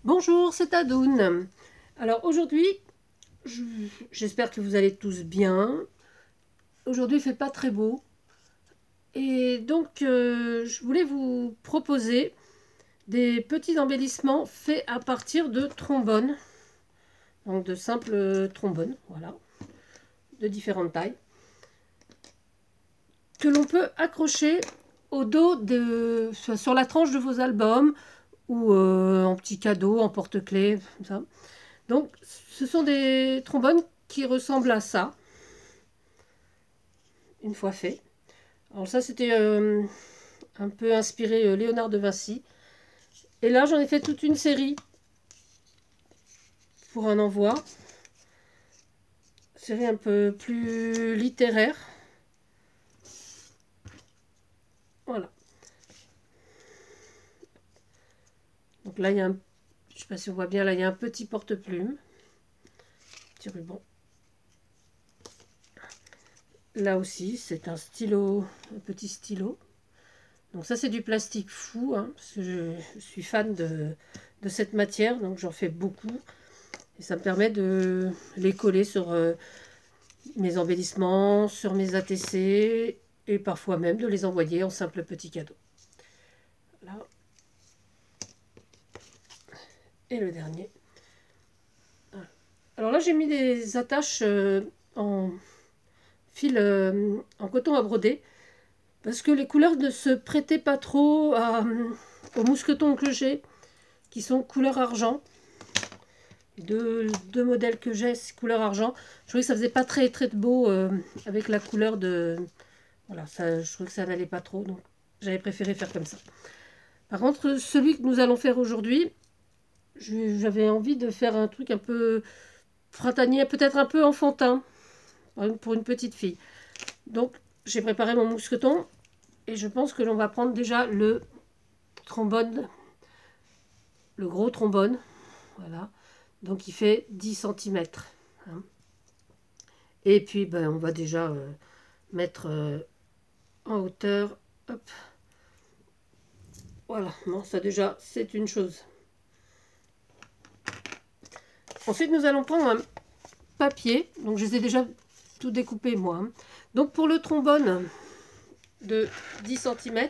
Bonjour, c'est Adoun. Alors aujourd'hui, j'espère que vous allez tous bien. Aujourd'hui, il fait pas très beau. Et donc, je voulais vous proposer des petits embellissements faits à partir de trombones. Donc de simples trombones, voilà, de différentes tailles. Que l'on peut accrocher au dos, soit sur la tranche de vos albums ou en petit cadeau, en porte-clés, comme ça. Donc, ce sont des trombones qui ressemblent à ça, une fois fait. Alors ça, c'était un peu inspiré Léonard de Vinci. Et là, j'en ai fait toute une série pour un envoi. Série un peu plus littéraire. Voilà. Donc là, il y a un... Je ne sais pas si on voit bien, là, il y a un petit porte-plume. Petit ruban. Là aussi, c'est un stylo, un petit stylo. Donc ça, c'est du plastique fou, hein, parce que je suis fan de cette matière, donc j'en fais beaucoup. Et ça me permet de les coller sur mes embellissements, sur mes ATC, et parfois même de les envoyer en simple petit cadeau. Là. Et le dernier. Alors là, j'ai mis des attaches en fil en coton à broder, parce que les couleurs ne se prêtaient pas trop aux mousquetons que j'ai, qui sont couleur argent. Deux modèles que j'ai, couleur argent. Je trouvais que ça faisait pas très beau avec la couleur de... Voilà, ça, je trouvais que ça n'allait pas trop, donc j'avais préféré faire comme ça. Par contre, celui que nous allons faire aujourd'hui, j'avais envie de faire un truc un peu printanier, peut-être un peu enfantin, pour une petite fille. Donc, j'ai préparé mon mousqueton, et je pense que l'on va prendre déjà le trombone, le gros trombone, voilà. Donc, il fait 10 cm. Hein. Et puis, ben, on va déjà mettre en hauteur. Hop. Voilà, bon, ça déjà, c'est une chose. Ensuite, nous allons prendre un papier. Donc, je les ai déjà tout découpé, moi. Hein. Donc, pour le trombone de 10 cm,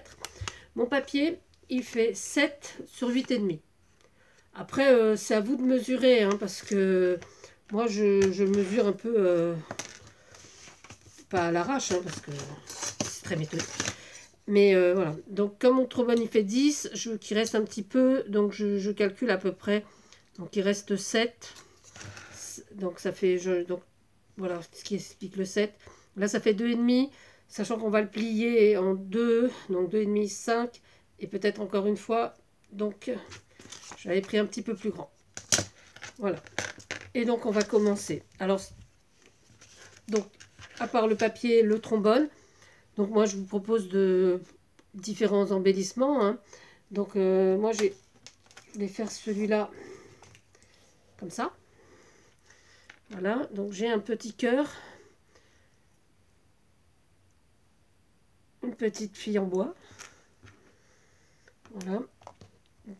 mon papier, il fait 7 sur 8,5. Après, c'est à vous de mesurer, hein, parce que moi, je mesure un peu, pas à l'arrache, hein, parce que c'est très méthodique. Mais voilà, donc comme mon trombone il fait 10, je veux qu'il reste un petit peu, donc je calcule à peu près. Donc il reste 7. Donc ça fait, donc voilà ce qui explique le 7. Là ça fait 2,5, sachant qu'on va le plier en 2, donc 2,5, 5, et peut-être encore une fois. Donc j'avais pris un petit peu plus grand. Voilà. Et donc on va commencer. Alors, donc à part le papier, le trombone, donc moi je vous propose de différents embellissements. Hein. Donc moi je vais faire celui-là comme ça. Voilà, donc j'ai un petit cœur, une petite fille en bois. Voilà,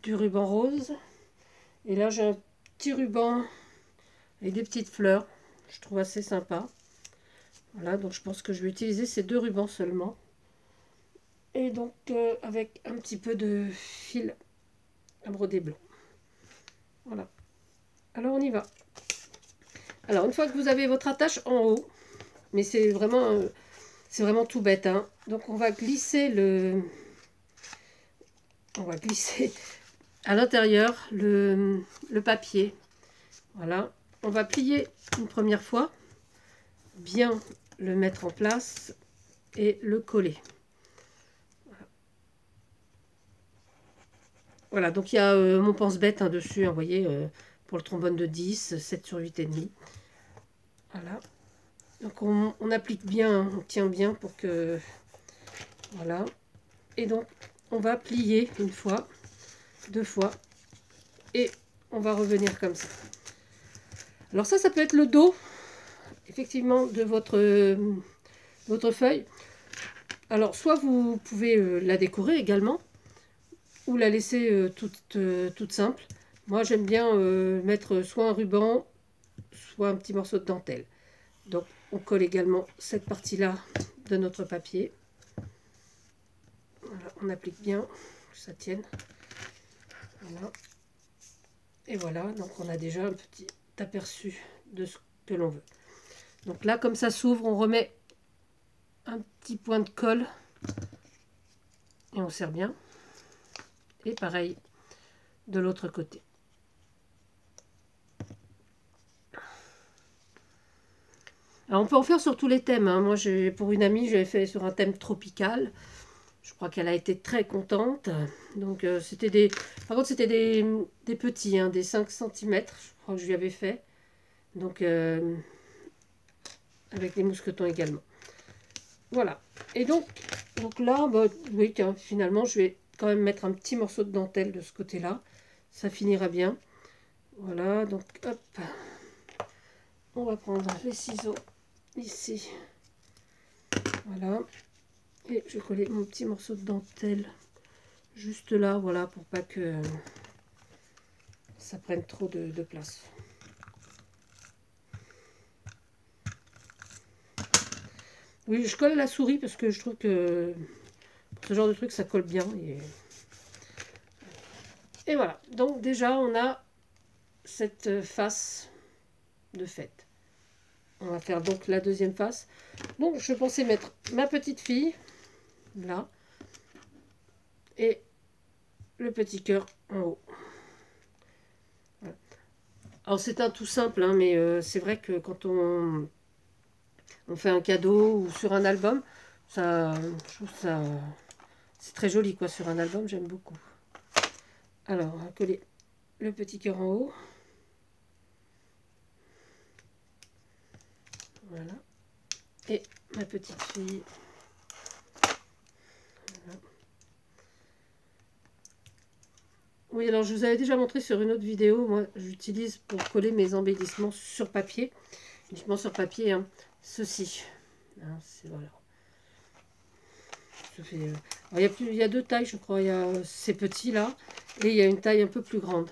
du ruban rose. Et là j'ai un petit ruban avec des petites fleurs. Je trouve assez sympa. Voilà, donc je pense que je vais utiliser ces deux rubans seulement. Et donc avec un petit peu de fil à broder blanc. Voilà. Alors on y va. Alors une fois que vous avez votre attache en haut, mais c'est vraiment tout bête. Hein. Donc on va glisser à l'intérieur le papier. Voilà. On va plier une première fois, bien le mettre en place et le coller. Voilà, donc il y a mon pense-bête hein, dessus, hein, vous voyez, pour le trombone de 10, 7 sur 8,5. Voilà. Donc on applique bien, on tient bien pour que... Voilà. Et donc on va plier une fois, deux fois, et on va revenir comme ça. Alors ça peut être le dos, effectivement, de votre feuille. Alors soit vous pouvez la décorer également, ou la laisser toute simple. Moi, j'aime bien mettre soit un ruban, soit un petit morceau de dentelle. Donc, on colle également cette partie-là de notre papier. Voilà, on applique bien, que ça tienne. Voilà. Et voilà, donc on a déjà un petit aperçu de ce que l'on veut. Donc là, comme ça s'ouvre, on remet un petit point de colle et on serre bien. Et pareil de l'autre côté. Alors on peut en faire sur tous les thèmes, hein. Moi, pour une amie, j'avais fait sur un thème tropical. Je crois qu'elle a été très contente. Donc c'était des... Par contre, c'était des petits, hein, des 5 cm. Je crois que je lui avais fait. Donc avec les mousquetons également. Voilà. Et donc là, bah, oui, tiens, finalement, je vais quand même mettre un petit morceau de dentelle de ce côté-là. Ça finira bien. Voilà, donc hop. On va prendre les ciseaux ici. Voilà. Et je vais coller mon petit morceau de dentelle juste là, voilà, pour pas que ça prenne trop de place. Oui, je colle la souris parce que je trouve que pour ce genre de truc, ça colle bien. Et voilà. Donc déjà, on a cette face de fête. On va faire donc la deuxième face. Donc je pensais mettre ma petite fille là et le petit cœur en haut. Voilà. Alors c'est un tout simple, hein, mais c'est vrai que quand on fait un cadeau ou sur un album, ça, je trouve ça c'est très joli quoi sur un album, j'aime beaucoup. Alors on va coller le petit cœur en haut. Voilà. Et ma petite fille. Voilà. Oui, alors je vous avais déjà montré sur une autre vidéo. Moi, j'utilise pour coller mes embellissements sur papier. Uniquement sur papier, hein. Ceci. Hein, c'est voilà. Il y a deux tailles, je crois. Il y a ces petits là. Et il y a une taille un peu plus grande.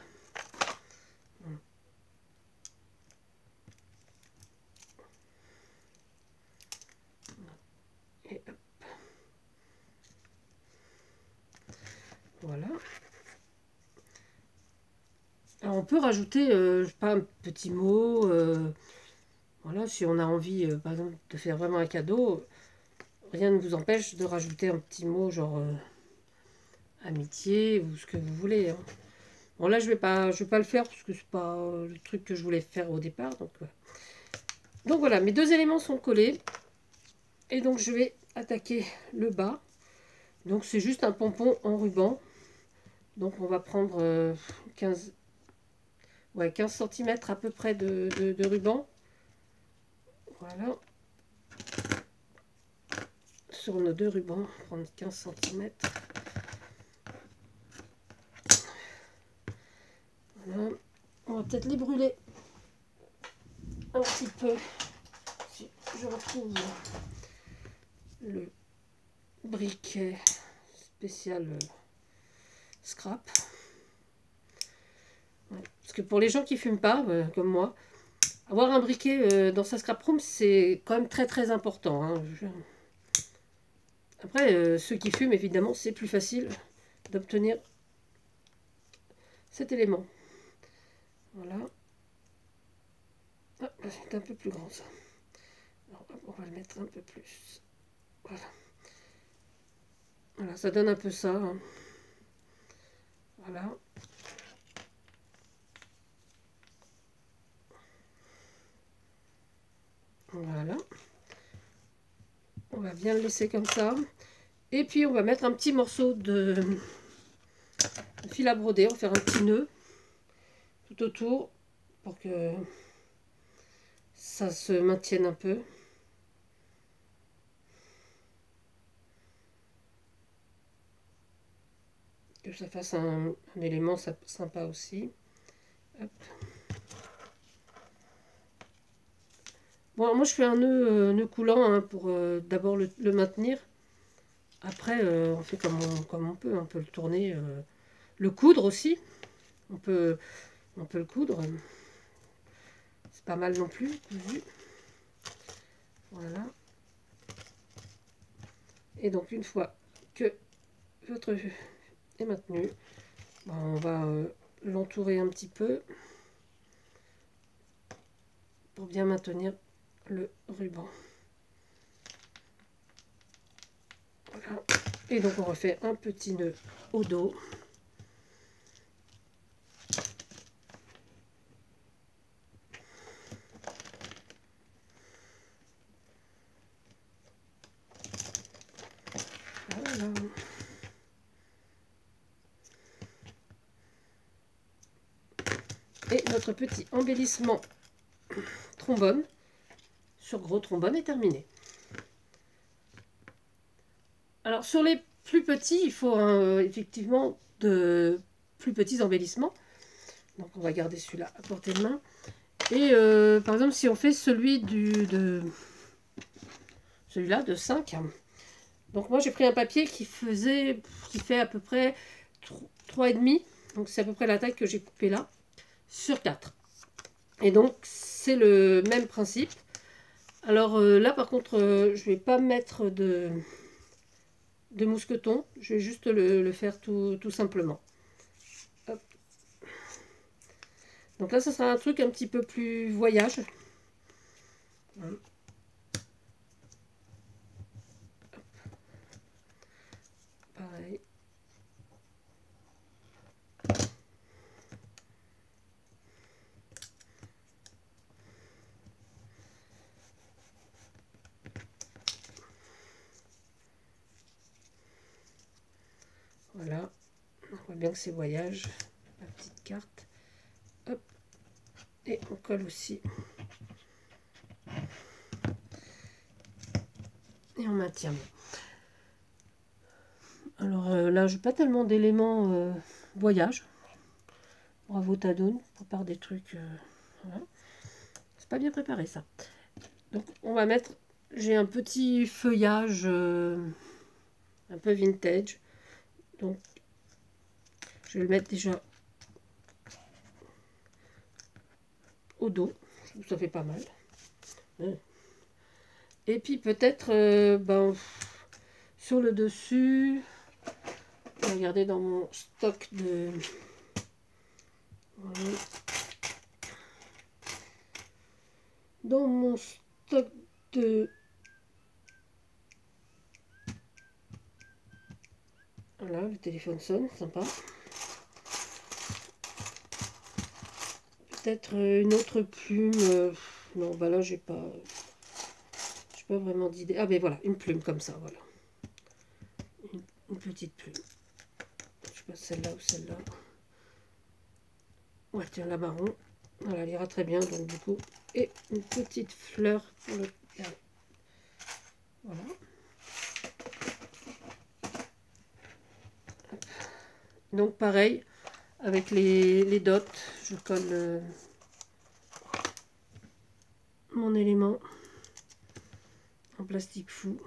Et hop. Voilà. Alors on peut rajouter, je sais pas, un petit mot. Voilà, si on a envie, par exemple, de faire vraiment un cadeau, rien ne vous empêche de rajouter un petit mot genre amitié ou ce que vous voulez. Hein. Bon là je vais pas le faire parce que c'est pas le truc que je voulais faire au départ. Donc voilà, mes deux éléments sont collés. Et donc je vais attaquer le bas. Donc c'est juste un pompon en ruban. Donc on va prendre 15 cm à peu près de ruban. Voilà. Sur nos deux rubans, prendre 15 cm. Voilà. On va peut-être les brûler un petit peu. Si je retrouve le briquet spécial scrap. Ouais. Parce que pour les gens qui fument pas, comme moi, avoir un briquet dans sa scrap room, c'est quand même très très important. Hein. Après, ceux qui fument, évidemment, c'est plus facile d'obtenir cet élément. Voilà. Ah, c'est un peu plus grand ça. Alors, on va le mettre un peu plus. Voilà. Voilà, ça donne un peu ça. Hein. Voilà. Voilà. On va bien le laisser comme ça. Et puis on va mettre un petit morceau de fil à broder. On va faire un petit nœud tout autour pour que ça se maintienne un peu. Que ça fasse un élément sympa aussi. Hop. Bon, moi je fais un nœud coulant hein, pour d'abord le maintenir. Après, on fait comme on peut. On peut le tourner, le coudre aussi. On peut le coudre. C'est pas mal non plus, cousu. Voilà. Et donc une fois que votre jus est maintenu, on va l'entourer un petit peu pour bien maintenir le ruban. Voilà. Et donc on refait un petit nœud au dos. Voilà. Et notre petit embellissement trombone sur gros trombone est terminé. Alors sur les plus petits, il faut effectivement de plus petits embellissements. Donc on va garder celui-là à portée de main. Et par exemple, si on fait celui-là de 5, donc moi j'ai pris un papier qui fait à peu près 3,5. Donc c'est à peu près la taille que j'ai coupée là, sur 4. Et donc c'est le même principe. Alors là par contre, je vais pas mettre de mousqueton, je vais juste le faire tout simplement. Hop. Donc là, ça sera un truc un petit peu plus voyage. Hop. Pareil. Voilà. On voit bien que c'est voyage. La petite carte. Hop. Et on colle aussi. Et on maintient. Alors là, je n'ai pas tellement d'éléments voyage. Bravo Tadoun, prépare des trucs. Voilà. C'est pas bien préparé ça. Donc on va mettre. J'ai un petit feuillage un peu vintage. Donc je vais le mettre déjà au dos. Ça fait pas mal. Et puis peut-être sur le dessus, je vais regarder dans mon stock de... Voilà. Dans mon stock de... Voilà, le téléphone sonne, sympa. Peut-être une autre plume. Non, bah là, j'ai pas vraiment d'idée. Ah, ben voilà, une plume comme ça, voilà. Une petite plume. Je sais pas celle-là ou celle-là. Ouais, tiens, la marron. Voilà, elle ira très bien, donc du coup. Et une petite fleur pour le... Voilà. Donc pareil, avec les dots, je colle mon élément en plastique fou.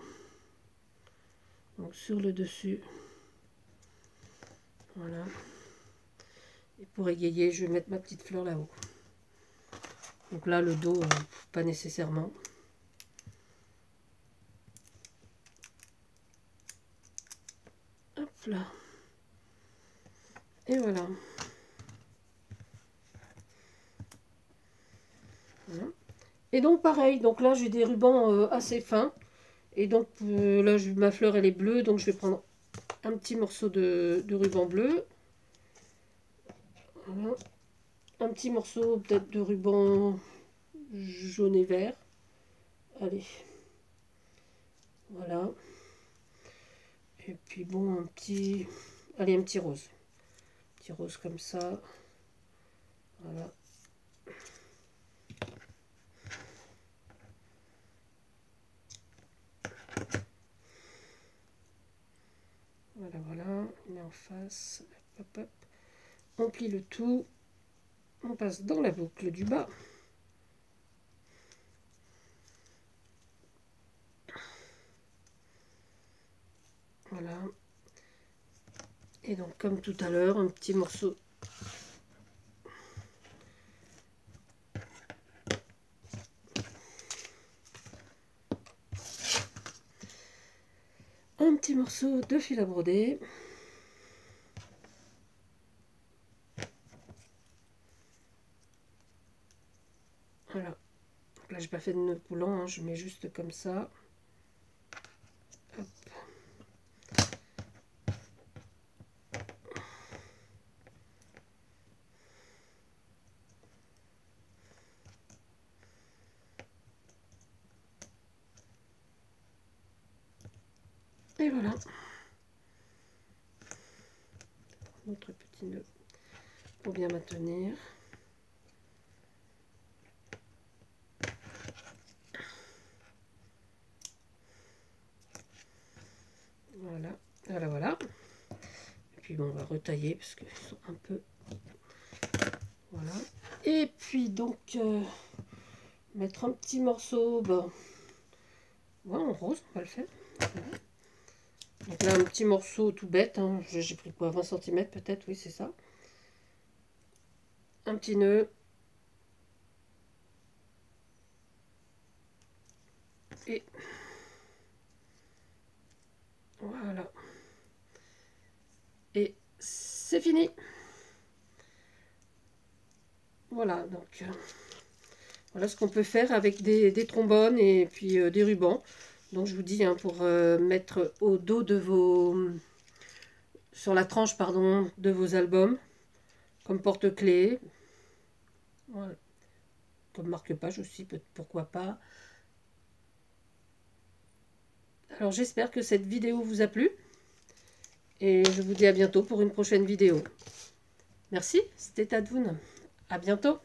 Donc sur le dessus. Voilà. Et pour égayer, je vais mettre ma petite fleur là-haut. Donc là, le dos, pas nécessairement. Hop là. Et voilà. Voilà. Et donc pareil, donc là j'ai des rubans assez fins. Et donc là ma fleur elle est bleue, donc je vais prendre un petit morceau de ruban bleu. Voilà. Un petit morceau peut-être de ruban jaune et vert. Allez. Voilà. Et puis bon, allez, un petit rose. Un petit rose comme ça. Voilà. Voilà, voilà. On met en face. Hop, hop. On plie le tout. On passe dans la boucle du bas. Voilà. Et donc, comme tout à l'heure, un petit morceau petit morceau de fil à broder. Voilà. Donc là, j'ai pas fait de nœud coulant, hein, je mets juste comme ça. Hop. Et voilà. Notre petit nœud pour bien maintenir. Voilà, voilà, voilà. Et puis bon, on va retailler parce qu'ils sont un peu... Voilà. Et puis donc, mettre un petit morceau, ben, ouais, en rose, on va le faire. Voilà. Donc là, un petit morceau tout bête, hein. J'ai pris quoi, 20 cm peut-être, oui, c'est ça. Un petit nœud. Et voilà. Et c'est fini. Voilà, donc voilà ce qu'on peut faire avec des trombones et puis des rubans. Donc je vous dis, hein, pour mettre au dos de vos... sur la tranche, pardon, de vos albums, comme porte-clés. Voilà. Comme marque-page aussi, pourquoi pas. Alors j'espère que cette vidéo vous a plu. Et je vous dis à bientôt pour une prochaine vidéo. Merci, c'était Tadoun. À bientôt.